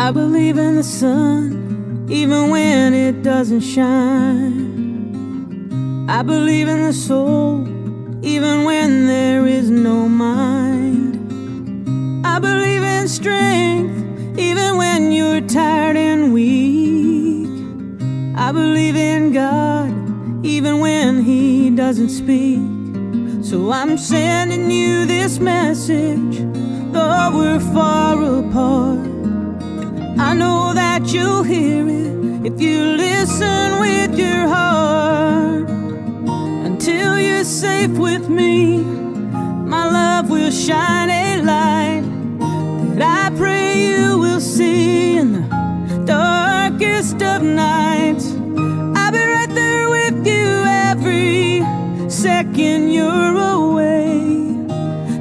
I believe in the sun, even when it doesn't shine. I believe in the soul, even when there is no mind. I believe in strength, even when you're tired and weak. I believe in God, even when He doesn't speak. So I'm sending you this message, though we're far apart. I know that you'll hear it if you listen with your heart. Until you're safe with me, my love will shine a light that I pray you will see in the darkest of nights. I'll be right there with you every second you're away.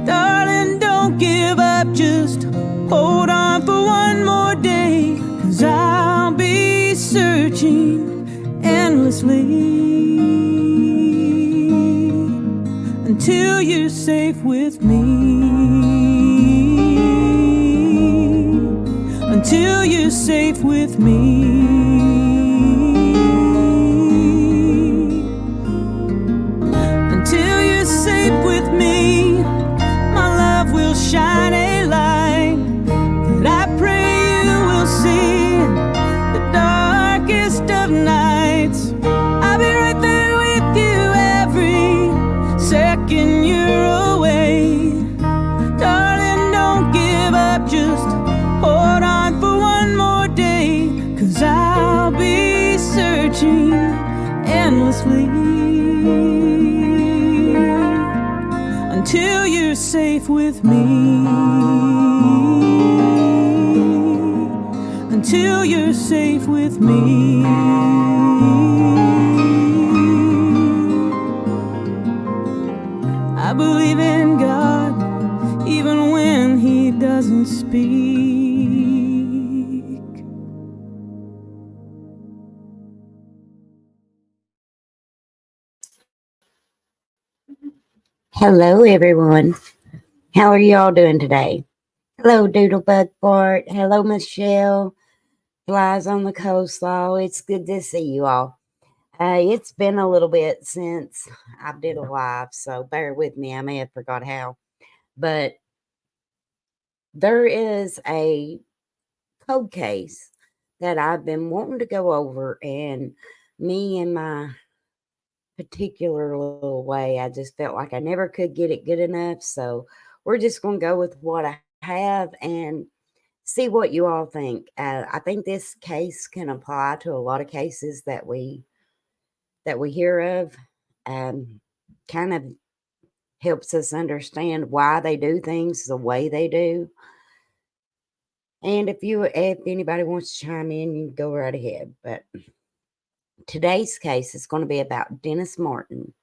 Darling, don't give up, just hold on for one more day, 'cause I'll be searching endlessly until you're safe with me. Until you're safe with me. Until you're safe with me, my love will shine a light that I pray you will see in the darkest of nights. I'll be right there with you every second you're away. Darling, don't give up, just hold on for one more day, 'cause I'll be searching endlessly until you're safe with me. Until you're safe with me. I believe in God, even when He doesn't speak. Hello, everyone. How are you all doing today? Hello, Doodlebug Bart. Hello, Michelle. Flies on the coastline. It's good to see you all. It's been a little bit since I did a live, so bear with me. I may have forgot how. But there is a code case that I've been wanting to go over, and me and my particular little way, I just felt like I never could get it good enough. So we're just going to go with what I have and see what you all think. I think this case can apply to a lot of cases that we hear of. Kind of helps us understand why they do things the way they do. And if anybody wants to chime in, you can go right ahead. But today's case is going to be about Dennis Martin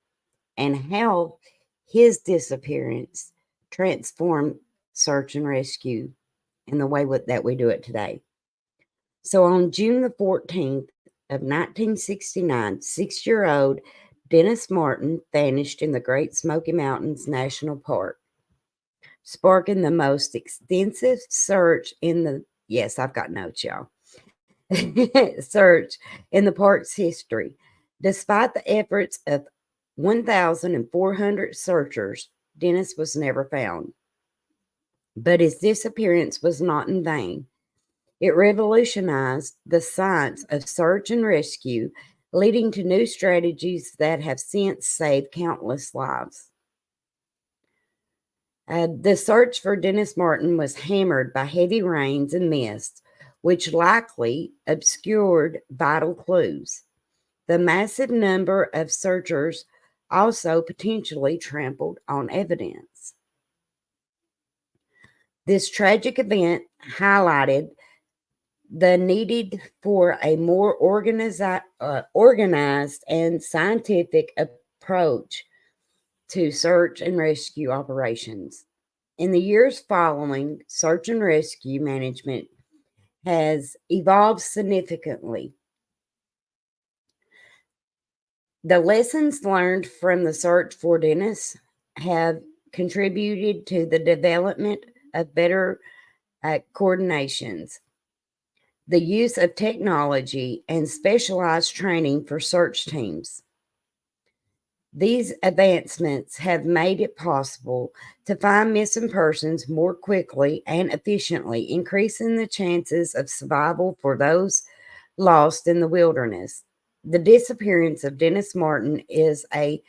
and how his disappearance transformed search and rescue in the way that we do it today. So on June the 14th of 1969, 6-year-old Dennis Martin vanished in the Great Smoky Mountains National Park, sparking the most extensive search in the, yes, I've got notes, y'all, search in the park's history. Despite the efforts of 1,400 searchers, Dennis was never found. But his disappearance was not in vain. It revolutionized the science of search and rescue, leading to new strategies that have since saved countless lives. The search for Dennis Martin was hammered by heavy rains and mist, which likely obscured vital clues. The massive number of searchers also potentially trampled on evidence. This tragic event highlighted the need for a more organized and scientific approach to search and rescue operations. In the years following, search and rescue management has evolved significantly. The lessons learned from the search for Dennis have contributed to the development of better coordinations. the use of technology, and specialized training for search teams. These advancements have made it possible to find missing persons more quickly and efficiently, increasing the chances of survival for those lost in the wilderness. The disappearance of Dennis Martin is a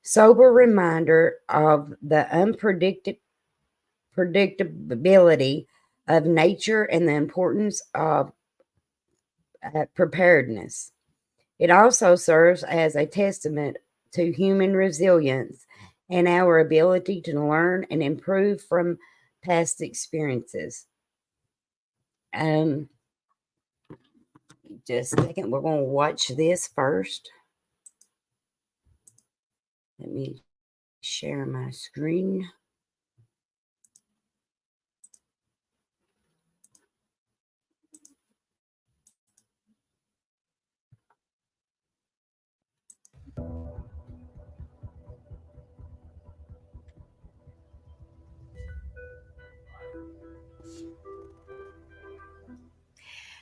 sober reminder of the unpredictability of nature and the importance of preparedness. It also serves as a testament to human resilience and our ability to learn and improve from past experiences. Um, just a second, we're going to watch this first. Let me share my screen.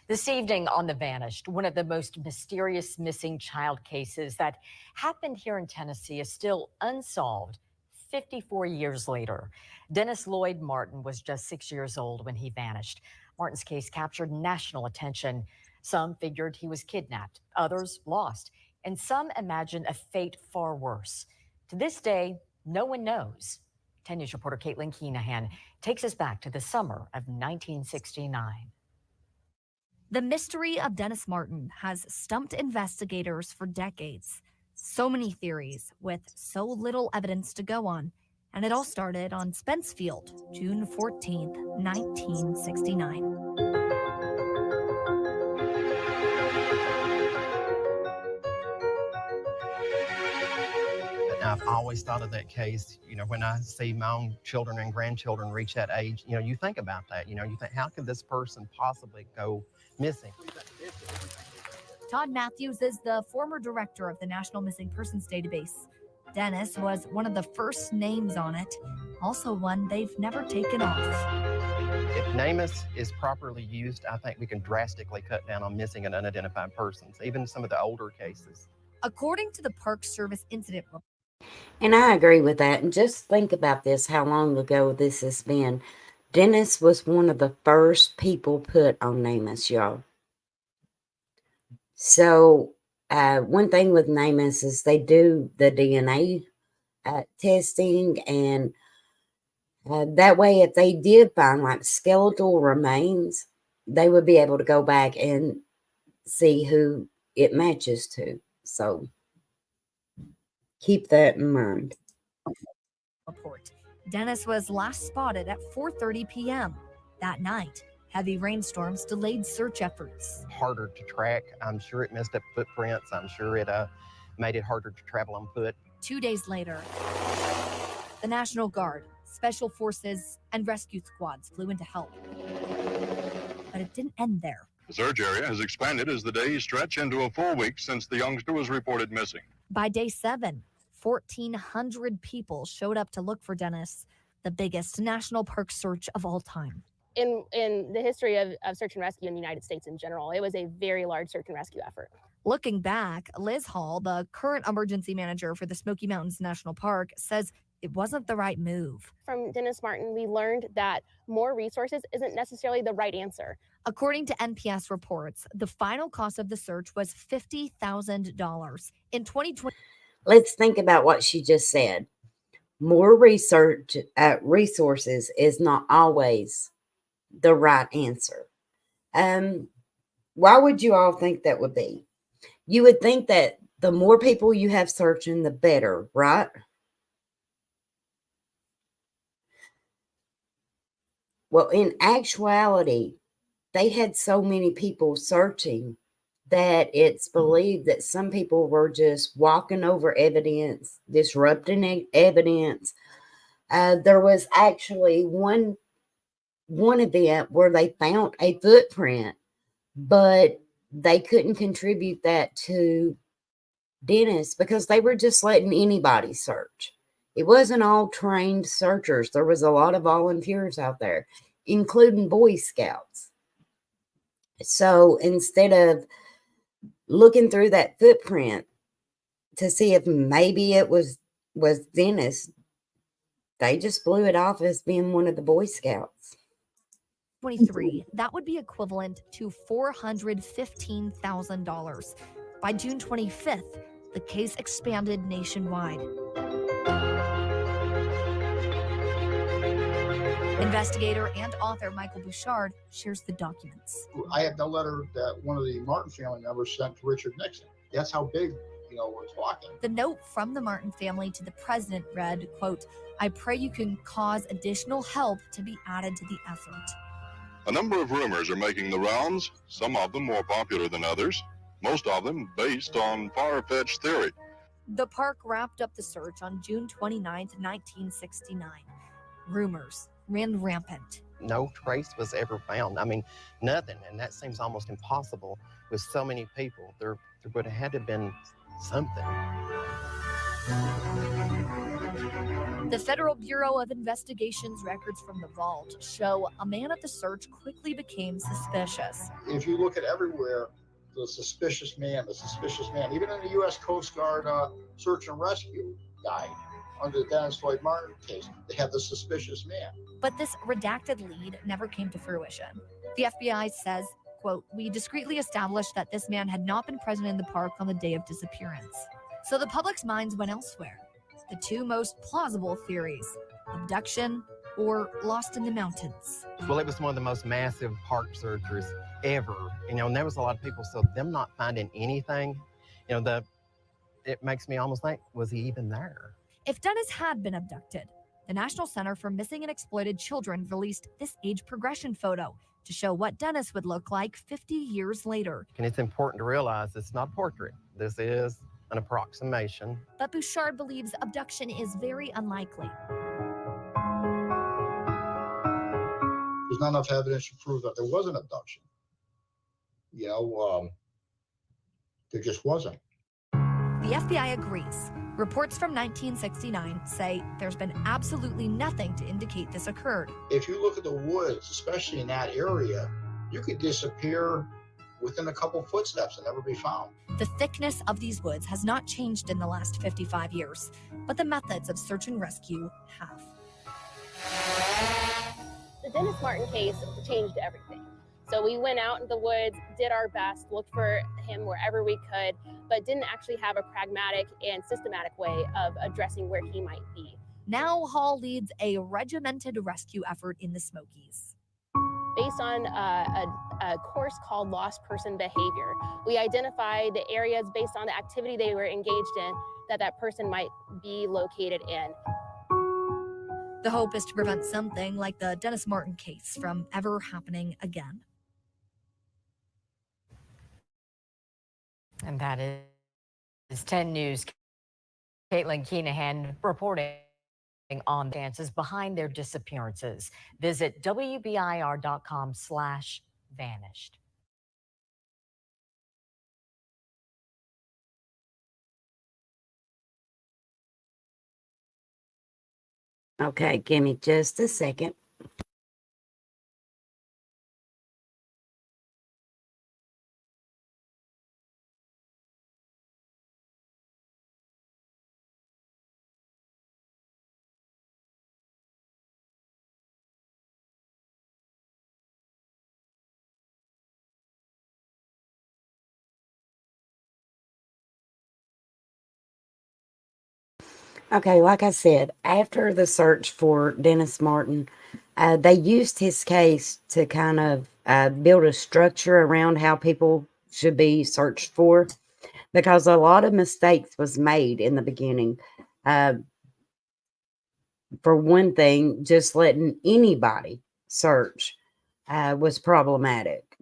This evening on The Vanished, one of the most mysterious missing child cases that happened here in Tennessee is still unsolved 54 years later. Dennis Lloyd Martin was just 6 years old when he vanished. Martin's case captured national attention. Some figured he was kidnapped, others lost, and some imagined a fate far worse. To this day, no one knows. 10 News reporter Caitlin Keenahan takes us back to the summer of 1969. The mystery of Dennis Martin has stumped investigators for decades. So many theories with so little evidence to go on. And it all started on Spence Field, June 14th, 1969. I've always thought of that case, when I see my own children and grandchildren reach that age, you think about that. You think, how could this person possibly go missing? Todd Matthews is the former director of the National Missing Persons Database. Dennis was one of the first names on it, also one they've never taken off. If NamUs is properly used, I think we can drastically cut down on missing and unidentified persons, even some of the older cases. According to the Park Service incident report, and I agree with that. And just think about this, how long ago this has been. Dennis was one of the first people put on NamUs, y'all. So one thing with NamUs is they do the DNA testing, and that way if they did find like skeletal remains, they would be able to go back and see who it matches to. So keep that in mind. report. Dennis was last spotted at 4:30 p.m. that night. Heavy rainstorms delayed search efforts. Harder to track. I'm sure it messed up footprints. I'm sure it made it harder to travel on foot. 2 days later, the National Guard, Special Forces, and rescue squads flew in to help. But it didn't end there. The search area has expanded as the days stretch into a full week since the youngster was reported missing. By day 7, 1,400 people showed up to look for Dennis, the biggest national park search of all time. In the history of search and rescue in the United States in general, it was a very large search and rescue effort. Looking back, Liz Hall, the current emergency manager for the Smoky Mountains National Park, says it wasn't the right move. From Dennis Martin, we learned that more resources isn't necessarily the right answer. According to NPS reports, the final cost of the search was $50,000. In 2020, let's think about what she just said. More research resources is not always the right answer. Why would you all think that would be? You would think that the more people you have searching, the better, right? Well, in actuality, they had so many people searching that it's believed that some people were just walking over evidence, disrupting evidence. There was actually one event where they found a footprint, but they couldn't contribute that to Dennis because they were just letting anybody search. It wasn't all trained searchers. There was a lot of volunteers out there, including Boy Scouts. So instead of looking through that footprint to see if maybe it was Dennis, they just blew it off as being one of the Boy Scouts. 23, that would be equivalent to $415,000. By June 25th, the case expanded nationwide. Investigator and author Michael Bouchard shares the documents. I have the letter that one of the Martin family members sent to Richard Nixon. That's how big, we're talking. The note from the Martin family to the president read, quote, "I pray you can cause additional help to be added to the effort." A number of rumors are making the rounds, some of them more popular than others, most of them based on far-fetched theory. The park wrapped up the search on June 29th, 1969. Rumors ran rampant. No trace was ever found. I mean, nothing. And that seems almost impossible with so many people. There would have had to have been something. The Federal Bureau of Investigation's records from the vault show a man at the search quickly became suspicious. If you look at everywhere, the suspicious man, even in the U.S. Coast Guard search and rescue guide under the Dennis Lloyd Martin case, they have the suspicious man. But this redacted lead never came to fruition. The FBI says, quote, "We discreetly established that this man had not been present in the park on the day of disappearance." So the public's minds went elsewhere. The two most plausible theories: abduction or lost in the mountains. Well, it was one of the most massive park searchers ever. And there was a lot of people, so them not finding anything, it makes me almost think, was he even there? If Dennis had been abducted, the National Center for Missing and Exploited Children released this age progression photo to show what Dennis would look like 50 years later. And it's important to realize it's not a portrait. This is an approximation. But Bouchard believes abduction is very unlikely. There's not enough evidence to prove that there was an abduction. There just wasn't. The FBI agrees. Reports from 1969 say there's been absolutely nothing to indicate this occurred. If you look at the woods, especially in that area, you could disappear within a couple footsteps and never be found. The thickness of these woods has not changed in the last 55 years, but the methods of search and rescue have. The Dennis Martin case changed everything. So we went out in the woods, did our best, looked for him wherever we could, but didn't actually have a pragmatic and systematic way of addressing where he might be. Now Hall leads a regimented rescue effort in the Smokies. Based on a course called lost person behavior, we identified the areas based on the activity they were engaged in that person might be located in. The hope is to prevent something like the Dennis Martin case from ever happening again. And that is 10 News. Caitlin Keenahan reporting on dances behind their disappearances. Visit WBIR.com/vanished. Okay, give me just a second. Okay, like I said, after the search for Dennis Martin, they used his case to kind of build a structure around how people should be searched for, because a lot of mistakes was made in the beginning. For one thing, just letting anybody search was problematic.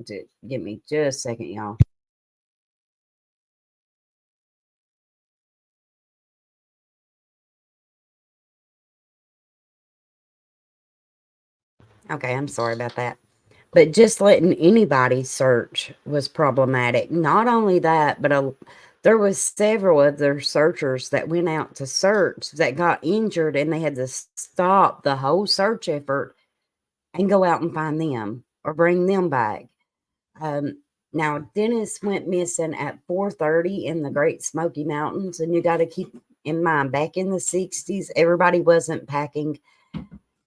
Give me just a second, y'all. Okay, I'm sorry about that. But just letting anybody search was problematic. Not only that, but there was several other searchers that went out to search that got injured, and they had to stop the whole search effort and go out and find them or bring them back. Now, Dennis went missing at 4:30 in the Great Smoky Mountains, and you got to keep in mind, back in the 60s, everybody wasn't packing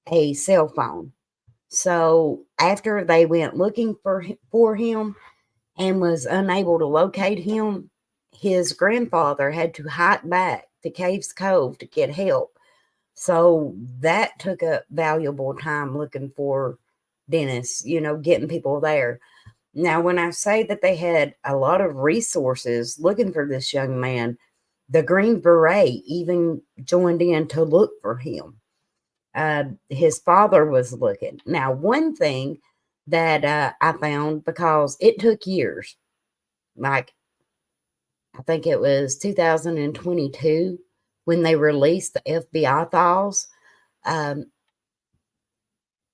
a cell phone. So after they went looking for him and was unable to locate him, his grandfather had to hike back to Caves Cove to get help. So that took a valuable time looking for Dennis, getting people there. Now, when I say that they had a lot of resources looking for this young man, the Green Beret even joined in to look for him. His father was looking. Now, one thing that I found, because it took years, like I think it was 2022 when they released the FBI files. And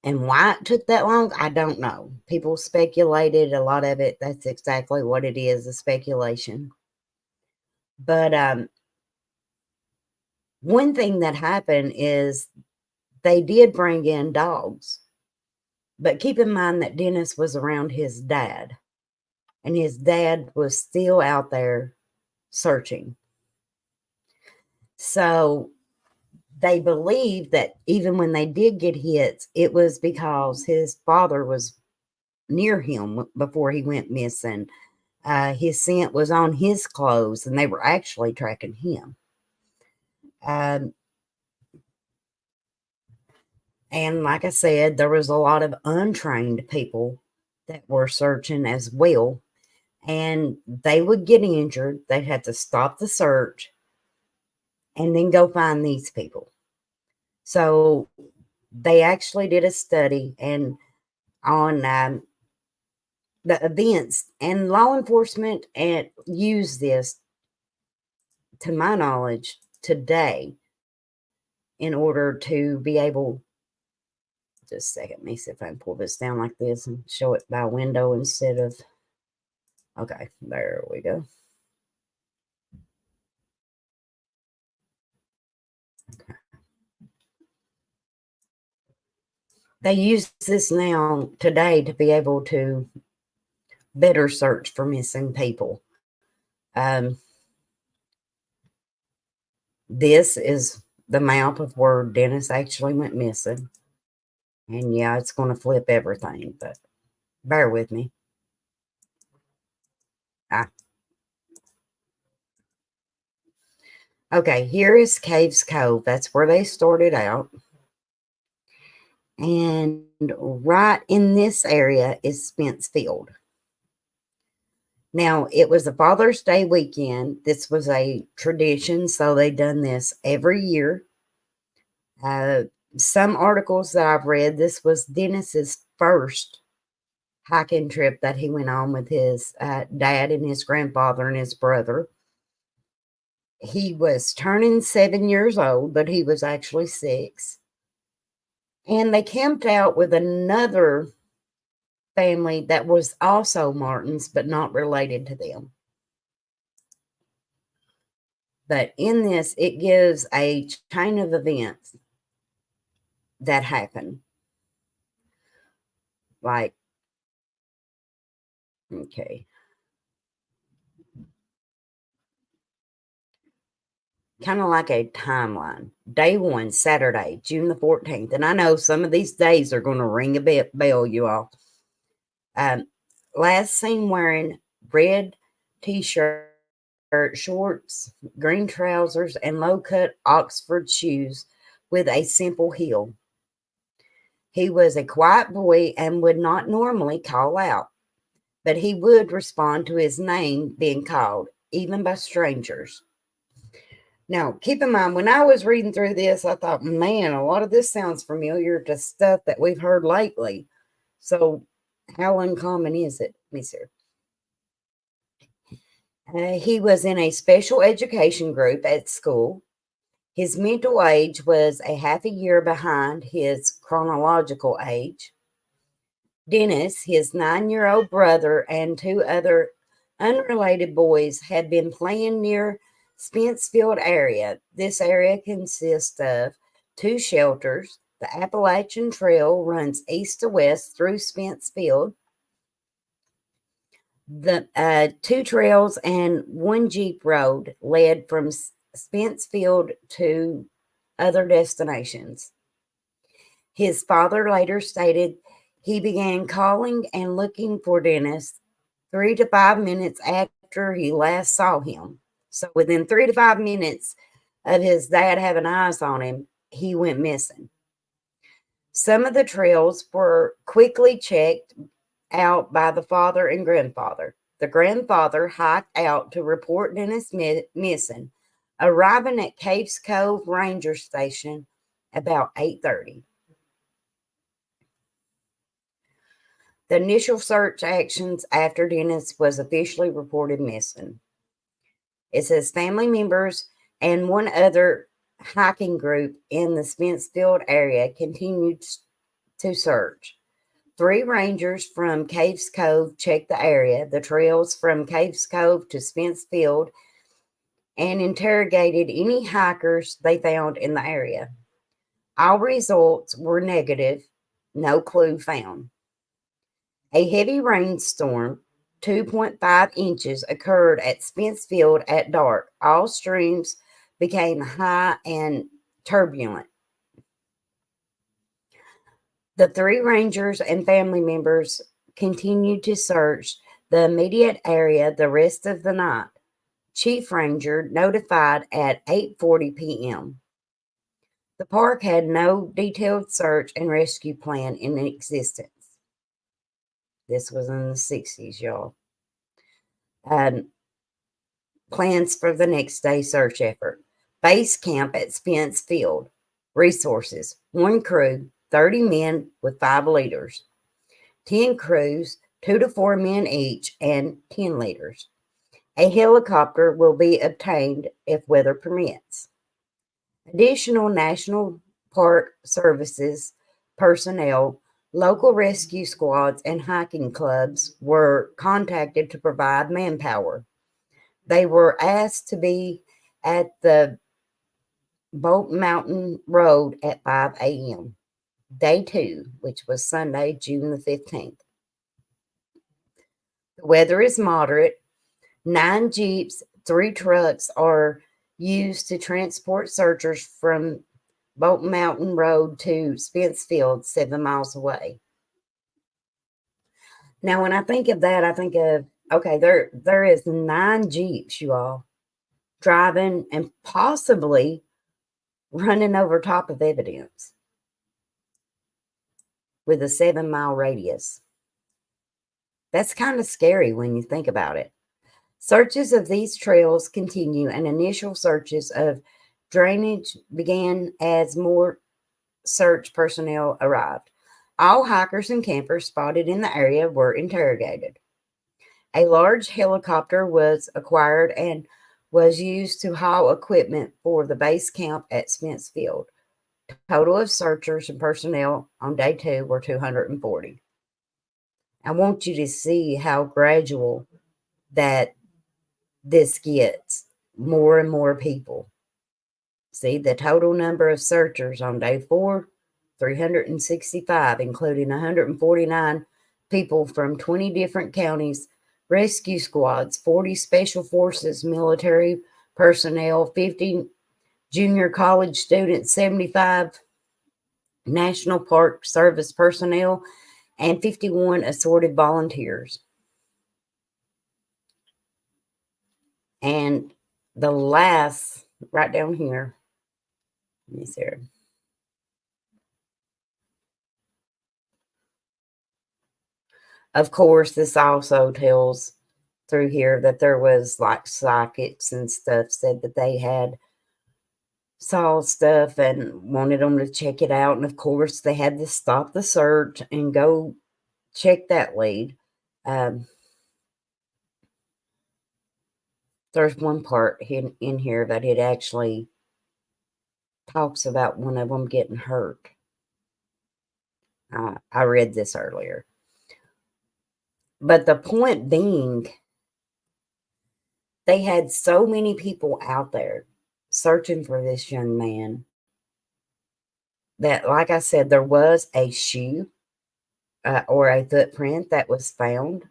why it took that long, I don't know. People speculated a lot of it. That's exactly what it is, a speculation. But one thing that happened is they did bring in dogs. But keep in mind that Dennis was around his dad. And his dad was still out there searching. So they believe that even when they did get hits, it was because his father was near him before he went missing. His scent was on his clothes, and they were actually tracking him. And like I said, there was a lot of untrained people that were searching as well. And they would get injured. They'd have to stop the search and then go find these people. So they actually did a study on the events, and law enforcement and use this, to my knowledge, today in order to be able. Just a second, let me see if I can pull this down like this and show it by window instead of. Okay, there we go. Okay. They use this now today to be able to better search for missing people. This is the map of where Dennis actually went missing. And yeah, it's going to flip everything, but bear with me. Okay, here is Caves Cove. That's where they started out. And right in this area is Spence Field. Now, it was a Father's Day weekend. This was a tradition, so they done this every year. Some articles that I've read, this was Dennis's first hiking trip that he went on with his dad and his grandfather and his brother. He was turning 7 years old, but he was actually 6. And they camped out with another family that was also Martins, but not related to them. But in this, it gives a chain of events that happened. Like, okay. Kind of like a timeline. Day 1, Saturday, June the 14th. And I know some of these days are going to ring a bell, you all. Last seen wearing red t-shirt, shorts, green trousers, and low-cut Oxford shoes with a simple heel. He was a quiet boy and would not normally call out, but he would respond to his name being called, even by strangers. Now, keep in mind, when I was reading through this, I thought, man, a lot of this sounds familiar to stuff that we've heard lately. So how uncommon is it? Let me see. He was in a special education group at school. His mental age was a half a year behind his chronological age. Dennis, his 9-year-old brother, and 2 other unrelated boys had been playing near Spencefield area. This area consists of 2 shelters. The Appalachian Trail runs east to west through Spencefield. The 2 trails and 1 Jeep road led from Spencefield to other destinations. His father later stated he began calling and looking for Dennis 3 to 5 minutes after he last saw him. So within 3 to 5 minutes of his dad having eyes on him, he went missing. Some of the trails were quickly checked out by the father and grandfather. The grandfather hiked out to report Dennis missing, arriving at Caves Cove Ranger Station about 8:30. The initial search actions after Dennis was officially reported missing. It says family members and one other hiking group in the Spencefield area continued to search. 3 rangers from Caves Cove checked the area, the trails from Caves Cove to Spencefield, and interrogated any hikers they found in the area. All results were negative, no clue found. A heavy rainstorm, 2.5 inches, occurred at Spencefield at dark. All streams became high and turbulent. The 3 rangers and family members continued to search the immediate area the rest of the night. Chief Ranger notified at 8:40 p.m. The park had no detailed search and rescue plan in existence. This was in the 60s, y'all. Plans for the next day search effort. Base camp at Spence Field. Resources: 1 crew, 30 men with 5 leaders. 10 crews, 2 to 4 men each, and 10 leaders. A helicopter will be obtained if weather permits. Additional National Park Services personnel, local rescue squads, and hiking clubs were contacted to provide manpower. They were asked to be at the Boat Mountain Road at 5 a.m. Day 2, which was Sunday, June the 15th. The weather is moderate. 9 Jeeps, 3 trucks are used to transport searchers from Boat Mountain Road to Spencefield, 7 miles away. Now, when I think of that, I think of, okay, there is 9 Jeeps, you all, driving and possibly running over top of evidence with a 7-mile radius. That's kind of scary when you think about it. Searches of these trails continue, and initial searches of drainage began as more search personnel arrived. All hikers and campers spotted in the area were interrogated. A large helicopter was acquired and was used to haul equipment for the base camp at Spencefield. Total of searchers and personnel on day 2 were 240. I want you to see how gradual that this gets. More and more people. See, the total number of searchers on day 4, 365, including 149 people from 20 different counties, rescue squads, 40 special forces military personnel, 50 junior college students, 75 National Park Service personnel, and 51 assorted volunteers. And the last, right down here, let me see here. Of course, this also tells through here that there was like psychics and stuff said that they had saw stuff and wanted them to check it out. And of course, they had to stop the search and go check that lead. There's one part in here that it actually talks about one of them getting hurt. I read this earlier. But the point being, they had so many people out there searching for this young man that, like I said, there was a shoe or a footprint that was found.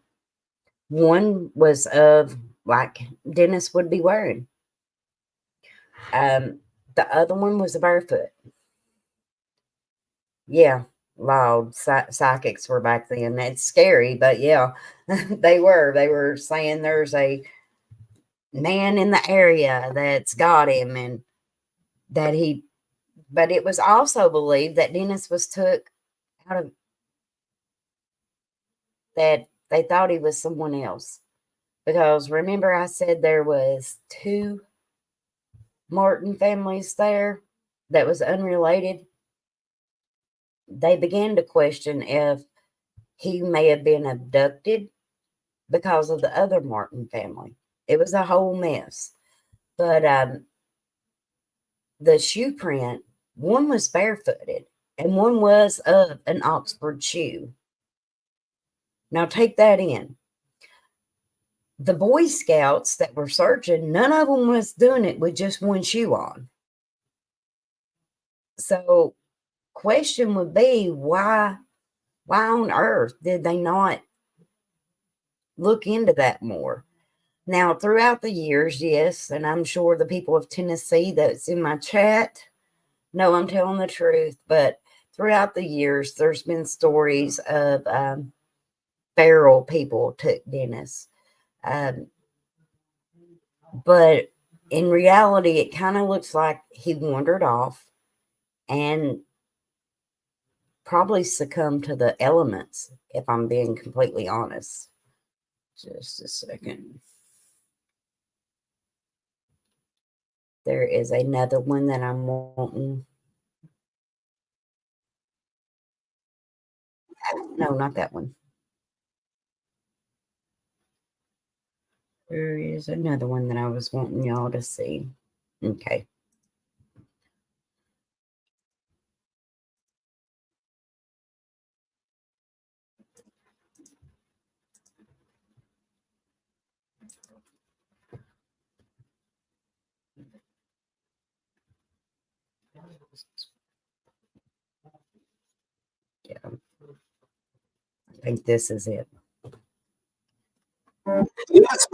One was of like Dennis would be wearing. The other one was a barefoot. Yeah, loud psychics were back then. It's scary, but yeah, they were. They were saying there's a man in the area that's got him, and that he. But it was also believed that Dennis was took out of, that they thought he was someone else, because remember I said there was two Martin families there that was unrelated. They began to question if he may have been abducted because of the other Martin family. It was a whole mess. But the shoe print, one was barefooted and one was of an Oxford shoe. Now take that in. The Boy Scouts that were searching, none of them was doing it with just one shoe on. So question would be, why on earth did they not look into that more? Now, throughout the years, yes, and I'm sure the people of Tennessee that's in my chat know I'm telling the truth, but throughout the years, there's been stories of feral people took Dennis. But in reality, it kind of looks like he wandered off and probably succumbed to the elements, if I'm being completely honest. Just a second. There is another one that I'm wanting. No, not that one. There is another one that I was wanting y'all to see. Okay. Yeah. I think this is it. Yes.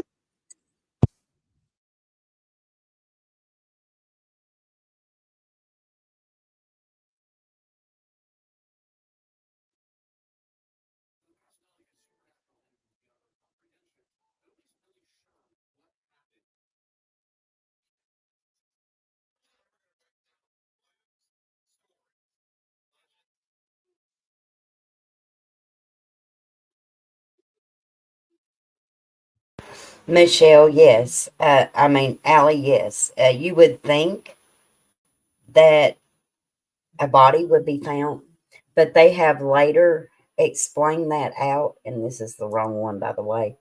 Michelle, yes. Allie, yes. You would think that a body would be found, but they have later explained that out, and this is the wrong one, by the way.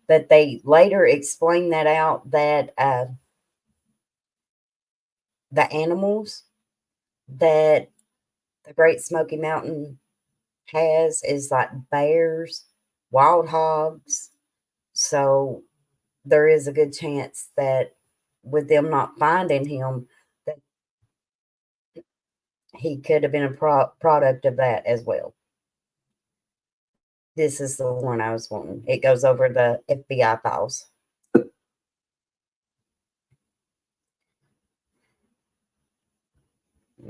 But they later explained that out, that the animals that the Great Smoky Mountain has is like bears, wild hogs. So there is a good chance that with them not finding him, that he could have been a product of that as well. This is the one I was wanting. It goes over the FBI files.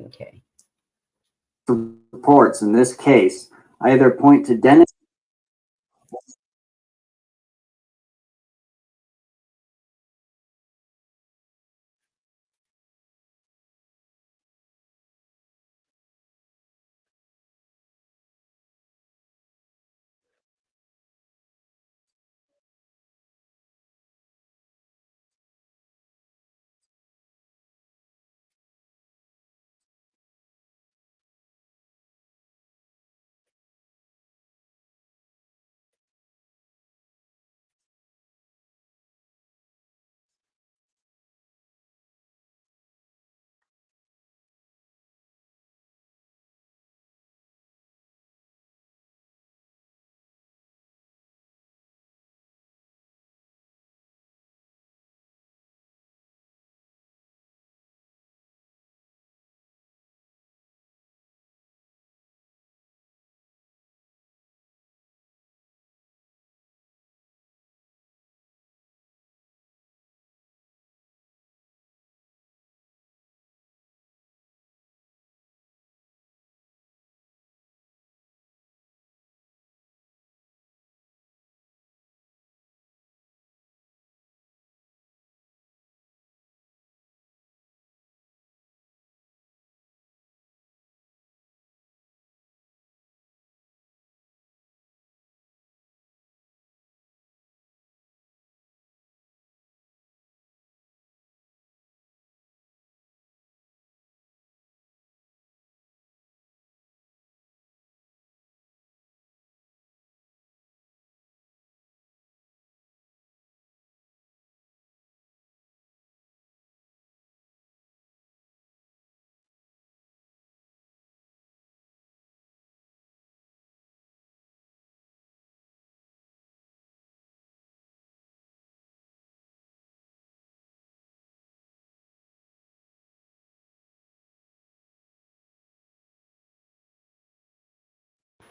Okay. Reports in this case either point to Dennis.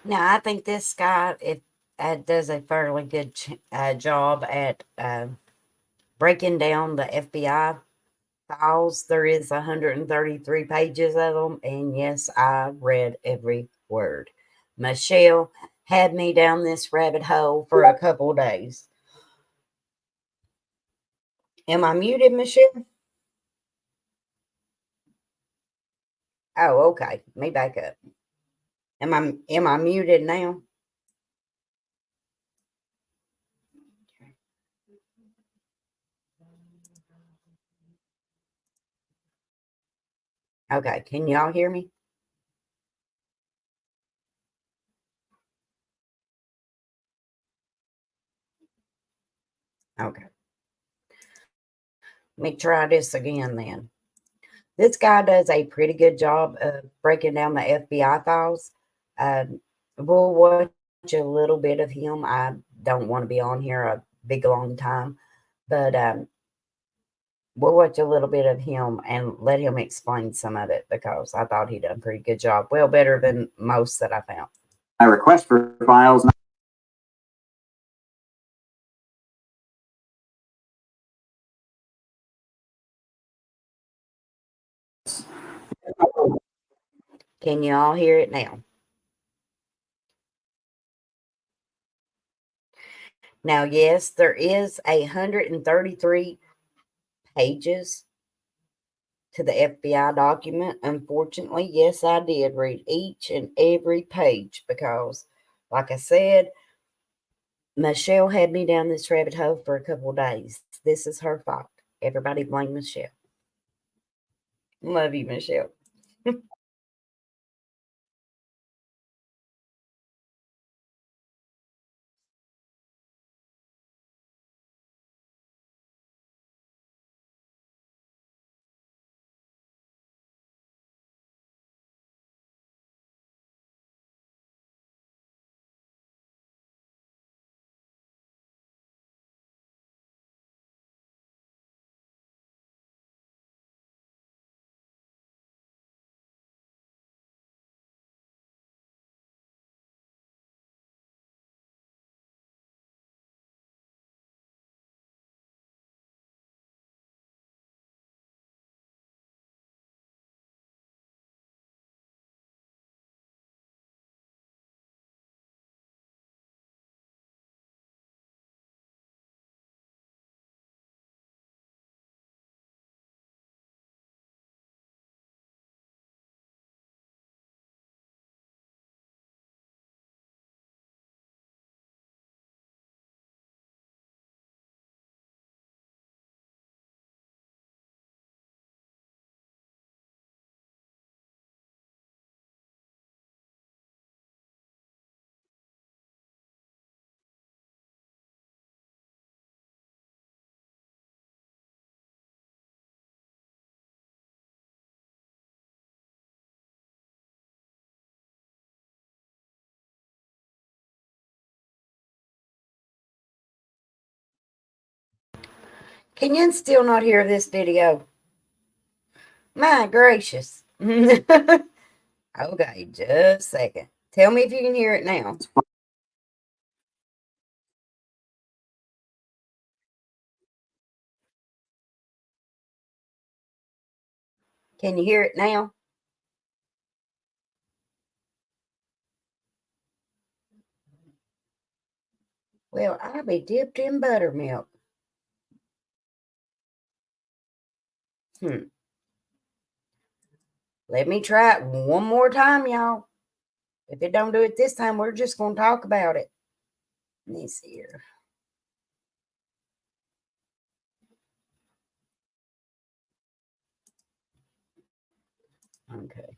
Now, I think this guy does a fairly good job at breaking down the FBI files. There is 133 pages of them, and yes, I read every word. Michelle had me down this rabbit hole for a couple days. Am I muted, Michelle? Oh, okay. Let me back up. Am I muted now? Okay, can y'all hear me? Okay. Let me try this again then. This guy does a pretty good job of breaking down the FBI files. We'll watch a little bit of him. I don't want to be on here a big long time, but we'll watch a little bit of him and let him explain some of it because I thought he done a pretty good job. Well, better than most that I found. I request for files. Can you all hear it now? Now, yes, there is 133 pages to the FBI document. Unfortunately, yes, I did read each and every page because, like I said, Michelle had me down this rabbit hole for a couple of days. This is her fault. Everybody blame Michelle. Love you, Michelle. Can you still not hear this video? My gracious. Okay, just a second. Tell me if you can hear it now. Can you hear it now? Well, I'll be dipped in buttermilk. Let me try it one more time, y'all. If it don't do it this time, we're just going to talk about it. Let me see here. Okay.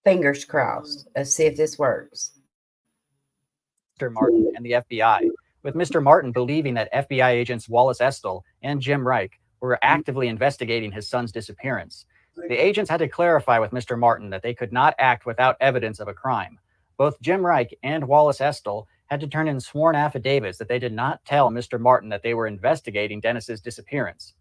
Fingers crossed. Let's see if this works. Mr. Martin and the FBI, with Mr. Martin believing that FBI agents Wallace Estelle and Jim Reich were actively investigating his son's disappearance. The agents had to clarify with Mr. Martin that they could not act without evidence of a crime. Both Jim Reich and Wallace Estelle had to turn in sworn affidavits that they did not tell Mr. Martin that they were investigating Dennis's disappearance.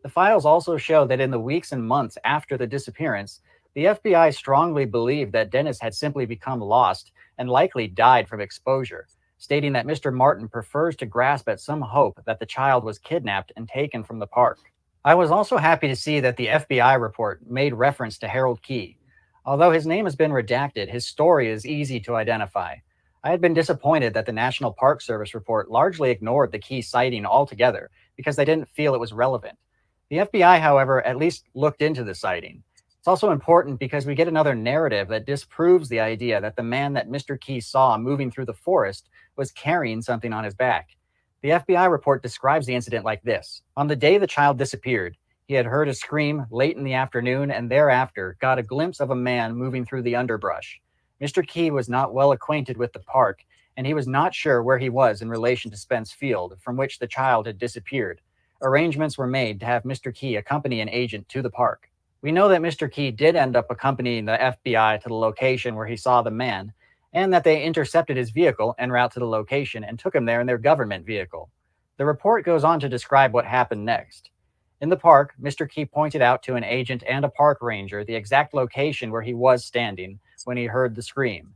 The files also show that in the weeks and months after the disappearance, the FBI strongly believed that Dennis had simply become lost and likely died from exposure, stating that Mr. Martin prefers to grasp at some hope that the child was kidnapped and taken from the park. I was also happy to see that the FBI report made reference to Harold Key. Although his name has been redacted, his story is easy to identify. I had been disappointed that the National Park Service report largely ignored the Key sighting altogether because they didn't feel it was relevant. The FBI, however, at least looked into the sighting. It's also important because we get another narrative that disproves the idea that the man that Mr. Key saw moving through the forest was carrying something on his back. The FBI report describes the incident like this. On the day the child disappeared, he had heard a scream late in the afternoon and thereafter got a glimpse of a man moving through the underbrush. Mr. Key was not well acquainted with the park, and he was not sure where he was in relation to Spence Field, from which the child had disappeared. Arrangements were made to have Mr. Key accompany an agent to the park. We know that Mr. Key did end up accompanying the FBI to the location where he saw the man, and that they intercepted his vehicle en route to the location and took him there in their government vehicle. The report goes on to describe what happened next. In the park, Mr. Key pointed out to an agent and a park ranger the exact location where he was standing when he heard the scream.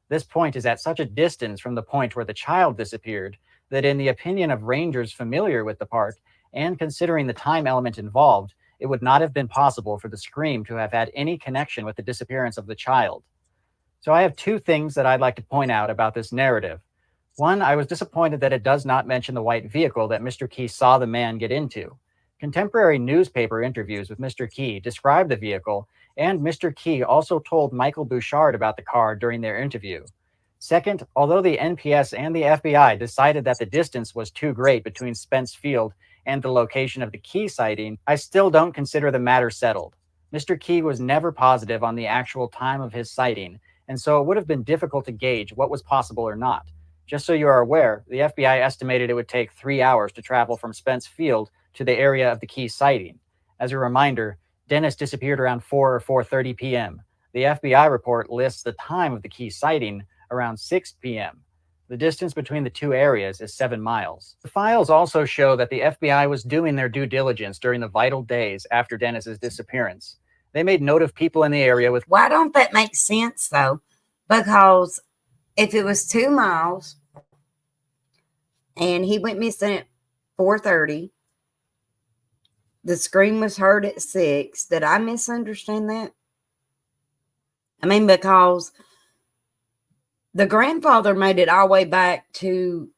This point is at such a distance from the point where the child disappeared that, in the opinion of rangers familiar with the park, and considering the time element involved, it would not have been possible for the scream to have had any connection with the disappearance of the child. So I have two things that I'd like to point out about this narrative. One, I was disappointed that it does not mention the white vehicle that Mr. Key saw the man get into. Contemporary newspaper interviews with Mr. Key describe the vehicle, and Mr. Key also told Michael Bouchard about the car during their interview. Second, although the NPS and the FBI decided that the distance was too great between Spence Field and the location of the Key sighting, I still don't consider the matter settled. Mr. Key was never positive on the actual time of his sighting, and so it would have been difficult to gauge what was possible or not. Just so you are aware, the FBI estimated it would take 3 hours to travel from Spence Field to the area of the Key sighting. As a reminder, Dennis disappeared around 4 or 4:30 p.m. The FBI report lists the time of the Key sighting around 6 p.m. The distance between the two areas is 7 miles. The files also show that the FBI was doing their due diligence during the vital days after Dennis's disappearance. They made note of people in the area with... Why don't that make sense, though? Because if it was 2 miles and he went missing at 4:30, the scream was heard at 6. Did I misunderstand that? I mean, because the grandfather made it all the way back to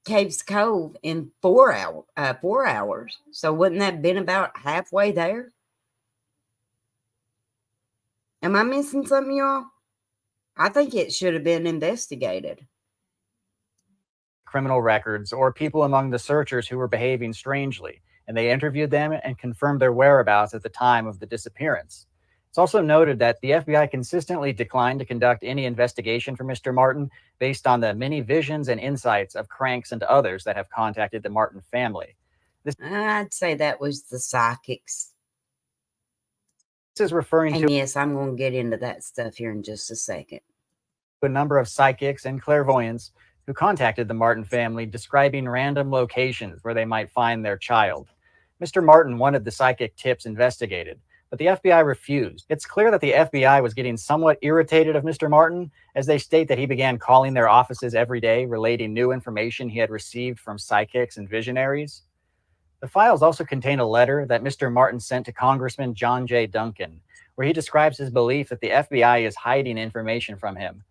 Caves Cove in 4 hours. So wouldn't that have been about halfway there? Am I missing something, y'all? I think it should have been investigated. Criminal records or people among the searchers who were behaving strangely, and they interviewed them and confirmed their whereabouts at the time of the disappearance. It's also noted that the FBI consistently declined to conduct any investigation for Mr. Martin based on the many visions and insights of cranks and others that have contacted the Martin family. I'd say that was the psychics. This is referring And to... yes, I'm going to get into that stuff here in just a second. A number of psychics and clairvoyants who contacted the Martin family describing random locations where they might find their child. Mr. Martin wanted the psychic tips investigated, but the FBI refused. It's clear that the FBI was getting somewhat irritated of Mr. Martin, as they state that he began calling their offices every day, relating new information he had received from psychics and visionaries. The files also contain a letter that Mr. Martin sent to Congressman John J. Duncan, where he describes his belief that the FBI is hiding information from him.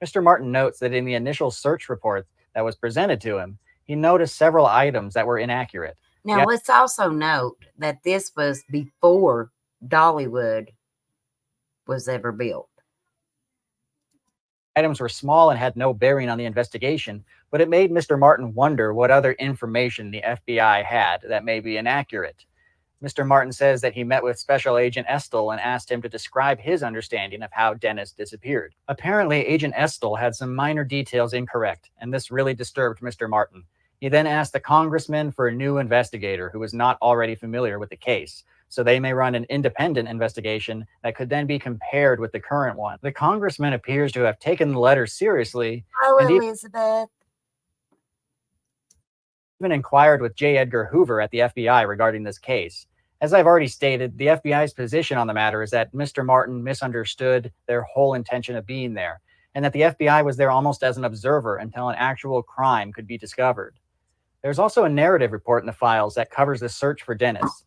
Mr. Martin notes that in the initial search report that was presented to him, he noticed several items that were inaccurate. Now, let's also note that this was before Dollywood was ever built. Items were small and had no bearing on the investigation, but it made Mr. Martin wonder what other information the FBI had that may be inaccurate. Mr. Martin says that he met with Special Agent Estill and asked him to describe his understanding of how Dennis disappeared. Apparently, Agent Estill had some minor details incorrect, and this really disturbed Mr. Martin. He then asked the congressman for a new investigator who was not already familiar with the case, so they may run an independent investigation that could then be compared with the current one. The congressman appears to have taken the letter seriously. Oh, Elizabeth. Even inquired with J. Edgar Hoover at the FBI regarding this case. As I've already stated, the FBI's position on the matter is that Mr. Martin misunderstood their whole intention of being there, and that the FBI was there almost as an observer until an actual crime could be discovered. There's also a narrative report in the files that covers the search for Dennis.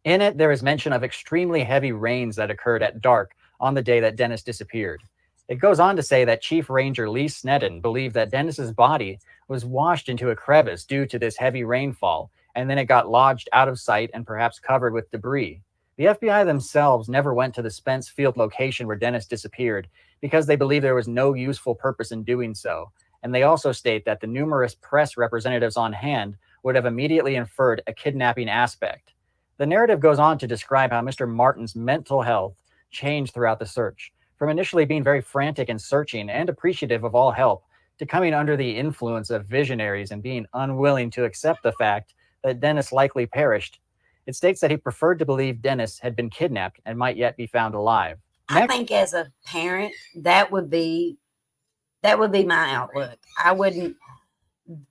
In it, there is mention of extremely heavy rains that occurred at dark on the day that Dennis disappeared. It goes on to say that Chief Ranger Lee Sneddon believed that Dennis's body was washed into a crevice due to this heavy rainfall, and then it got lodged out of sight and perhaps covered with debris. The FBI themselves never went to the Spence Field location where Dennis disappeared because they believe there was no useful purpose in doing so. And they also state that the numerous press representatives on hand would have immediately inferred a kidnapping aspect. The narrative goes on to describe how Mr. Martin's mental health changed throughout the search, from initially being very frantic and searching and appreciative of all help, to coming under the influence of visionaries and being unwilling to accept the fact that Dennis likely perished. It states that he preferred to believe Dennis had been kidnapped and might yet be found alive. I think as a parent, that would be my outlook. I wouldn't,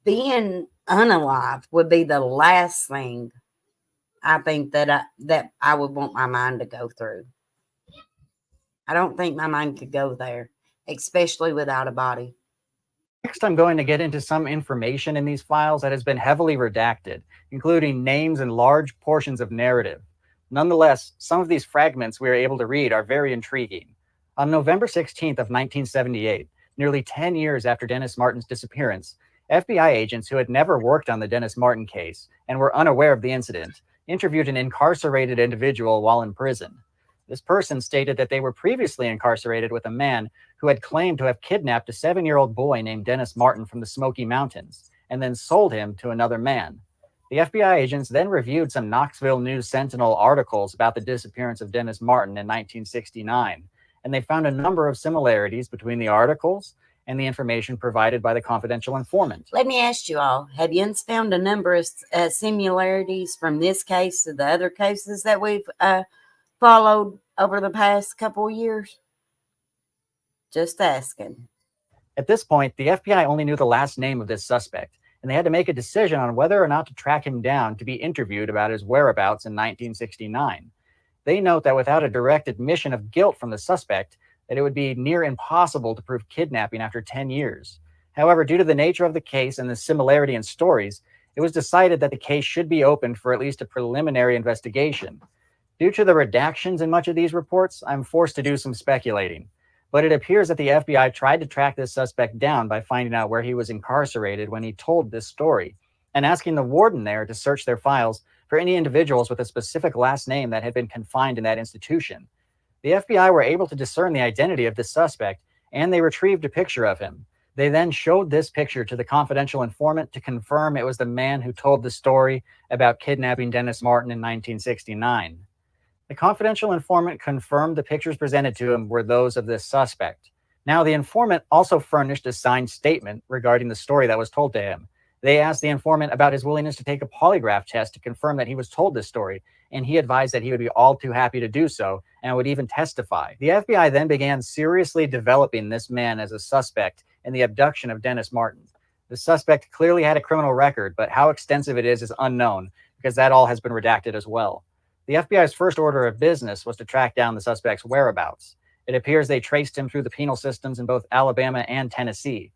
being unalive would be the last thing I think that I would want my mind to go through. I don't think my mind could go there, especially without a body. Next, I'm going to get into some information in these files that has been heavily redacted, including names and large portions of narrative. Nonetheless, some of these fragments we are able to read are very intriguing. On November 16th of 1978, nearly 10 years after Dennis Martin's disappearance, FBI agents who had never worked on the Dennis Martin case and were unaware of the incident interviewed an incarcerated individual while in prison. This person stated that they were previously incarcerated with a man who had claimed to have kidnapped a 7-year-old boy named Dennis Martin from the Smoky Mountains and then sold him to another man. The FBI agents then reviewed some Knoxville News Sentinel articles about the disappearance of Dennis Martin in 1969, and they found a number of similarities between the articles and the information provided by the confidential informant. Let me ask you all, have you found a number of similarities from this case to the other cases that we've followed over the past couple of years? Just asking. At this point, the FBI only knew the last name of this suspect, and they had to make a decision on whether or not to track him down to be interviewed about his whereabouts in 1969. They note that without a direct admission of guilt from the suspect, that it would be near impossible to prove kidnapping after 10 years. However, due to the nature of the case and the similarity in stories, it was decided that the case should be opened for at least a preliminary investigation. Due to the redactions in much of these reports, I'm forced to do some speculating. But it appears that the FBI tried to track this suspect down by finding out where he was incarcerated when he told this story, and asking the warden there to search their files for any individuals with a specific last name that had been confined in that institution. The FBI were able to discern the identity of this suspect, and they retrieved a picture of him. They then showed this picture to the confidential informant to confirm it was the man who told the story about kidnapping Dennis Martin in 1969. The confidential informant confirmed the pictures presented to him were those of this suspect. Now, the informant also furnished a signed statement regarding the story that was told to him. They asked the informant about his willingness to take a polygraph test to confirm that he was told this story, and he advised that he would be all too happy to do so and would even testify. The FBI then began seriously developing this man as a suspect in the abduction of Dennis Martin. The suspect clearly had a criminal record, but how extensive it is unknown, because that all has been redacted as well. The FBI's first order of business was to track down the suspect's whereabouts. It appears they traced him through the penal systems in both Alabama and Tennessee.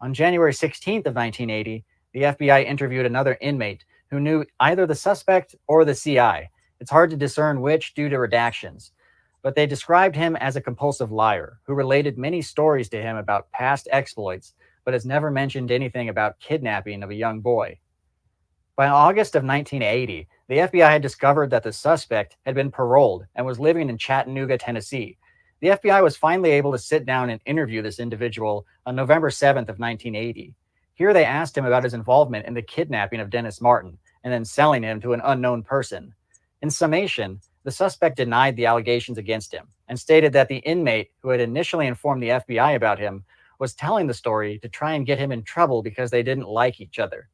On January 16th of 1980, the FBI interviewed another inmate who knew either the suspect or the CI. It's hard to discern which due to redactions, but they described him as a compulsive liar who related many stories to him about past exploits, but has never mentioned anything about kidnapping of a young boy. By August of 1980, the FBI had discovered that the suspect had been paroled and was living in Chattanooga, Tennessee. The FBI was finally able to sit down and interview this individual on November 7th of 1980. Here they asked him about his involvement in the kidnapping of Dennis Martin and then selling him to an unknown person. In summation, the suspect denied the allegations against him and stated that the inmate who had initially informed the FBI about him was telling the story to try and get him in trouble because they didn't like each other.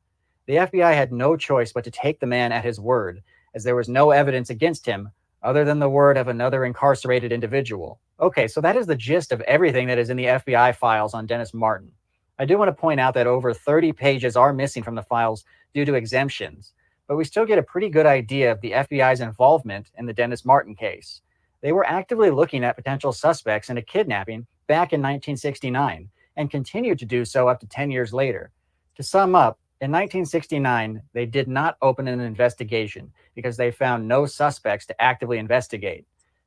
The FBI had no choice but to take the man at his word, as there was no evidence against him other than the word of another incarcerated individual. Okay, so that is the gist of everything that is in the FBI files on Dennis Martin. I do want to point out that over 30 pages are missing from the files due to exemptions, but we still get a pretty good idea of the FBI's involvement in the Dennis Martin case. They were actively looking at potential suspects in a kidnapping back in 1969 and continued to do so up to 10 years later. To sum up, in 1969, they did not open an investigation because they found no suspects to actively investigate.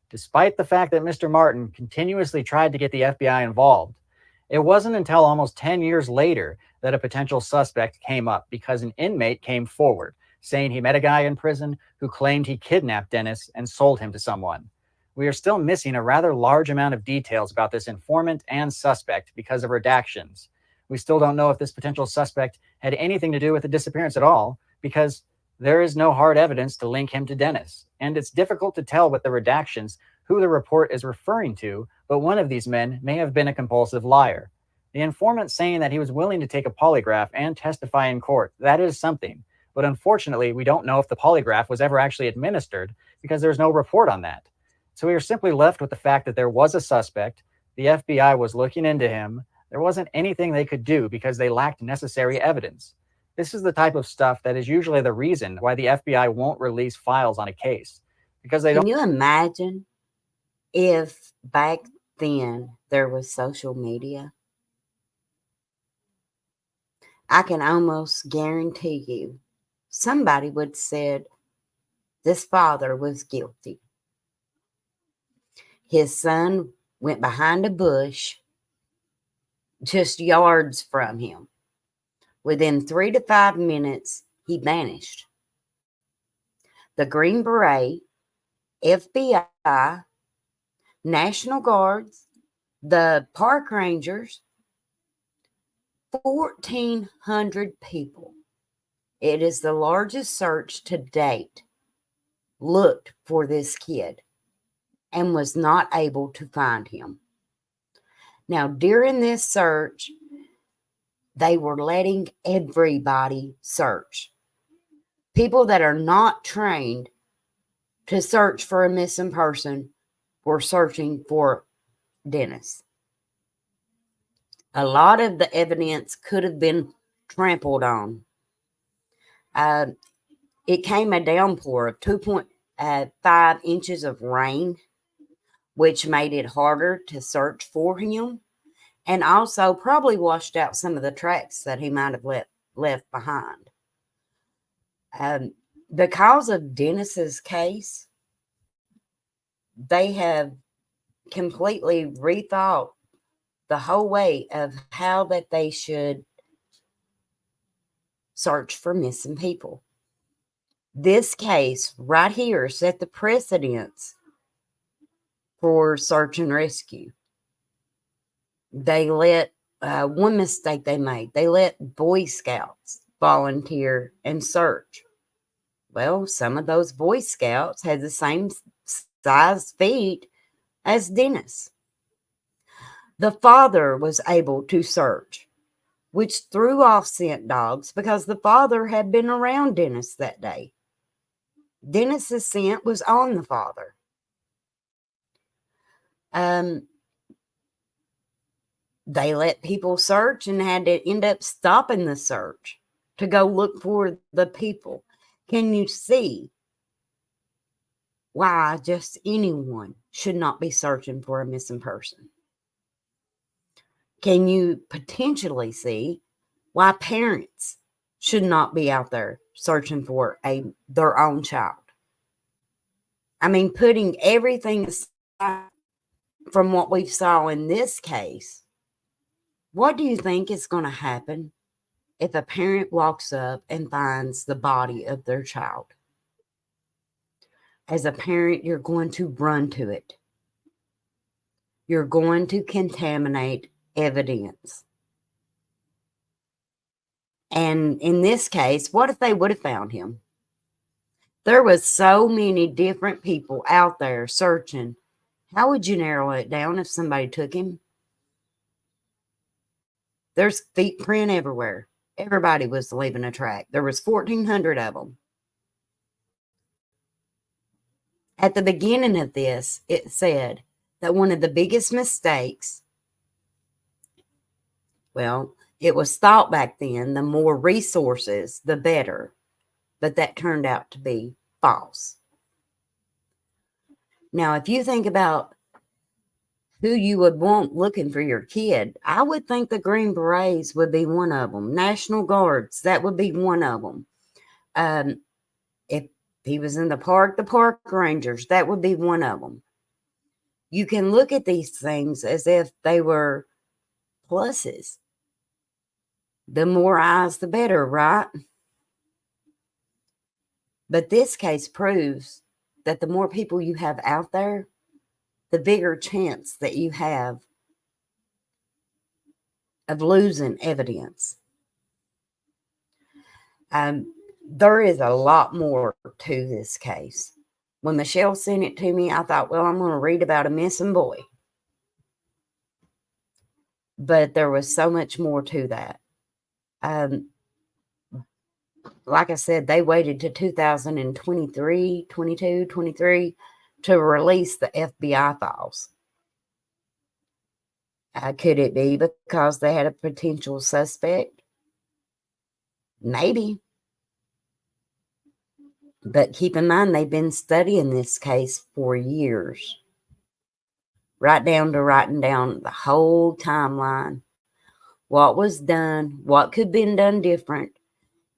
Despite the fact that Mr. Martin continuously tried to get the FBI involved, it wasn't until almost 10 years later that a potential suspect came up because an inmate came forward saying he met a guy in prison who claimed he kidnapped Dennis and sold him to someone. We are still missing a rather large amount of details about this informant and suspect because of redactions. We still don't know if this potential suspect had anything to do with the disappearance at all because there is no hard evidence to link him to Dennis. And it's difficult to tell with the redactions who the report is referring to, but one of these men may have been a compulsive liar. The informant saying that he was willing to take a polygraph and testify in court, that is something. But unfortunately, we don't know if the polygraph was ever actually administered because there's no report on that. So we are simply left with the fact that there was a suspect, the FBI was looking into him, there wasn't anything they could do because they lacked necessary evidence. This is the type of stuff that is usually the reason why the FBI won't release files on a case. Because they don't. Can you imagine if back then there was social media? I can almost guarantee you somebody would have said this father was guilty. His son went behind a bush just yards from him. Within 3 to 5 minutes, he vanished. The Green Beret, FBI, National Guards, the park rangers, 1,400 people. It is the largest search to date. Looked for this kid and was not able to find him. Now, during this search, they were letting everybody search. People that are not trained to search for a missing person were searching for Dennis. A lot of the evidence could have been trampled on. It came a downpour of 2.5 inches of rain, which made it harder to search for him, and also probably washed out some of the tracks that he might have left behind. Because of Dennis's case, they have completely rethought the whole way of how that they should search for missing people. This case right here set the precedence for search and rescue. They let, one mistake they made, they let Boy Scouts volunteer and search. Well, some of those Boy Scouts had the same size feet as Dennis. The father was able to search, which threw off scent dogs because the father had been around Dennis that day. Dennis's scent was on the father. They let people search and had to end up stopping the search to go look for the people. Can you see why just anyone should not be searching for a missing person? Can you potentially see why parents should not be out there searching for their own child? I mean, putting everything aside from what we saw in this case, what do you think is going to happen if a parent walks up and finds the body of their child? As a parent, you're going to run to it. You're going to contaminate evidence. And in this case, what if they would have found him? There was so many different people out there searching. How would you narrow it down if somebody took him? There's feet print everywhere. Everybody was leaving a track. There was 1,400 of them. At the beginning of this, it said that one of the biggest mistakes, well, it was thought back then, the more resources, the better. but that turned out to be false. Now, if you think about who you would want looking for your kid, I would think the Green Berets would be one of them. National Guards, that would be one of them. If he was in the park rangers, that would be one of them. You can look at these things as if they were pluses. The more eyes, the better, right? But this case proves that the more people you have out there, the bigger chance that you have of losing evidence. There is a lot more to this case. When Michelle sent it to me, I thought, well, I'm going to read about a missing boy. But there was so much more to that. Like I said, they waited to 2023, 22, 23 to release the FBI files. Could it be because they had a potential suspect? Maybe. But keep in mind, they've been studying this case for years. Right down to writing down the whole timeline. What was done, what could have been done different.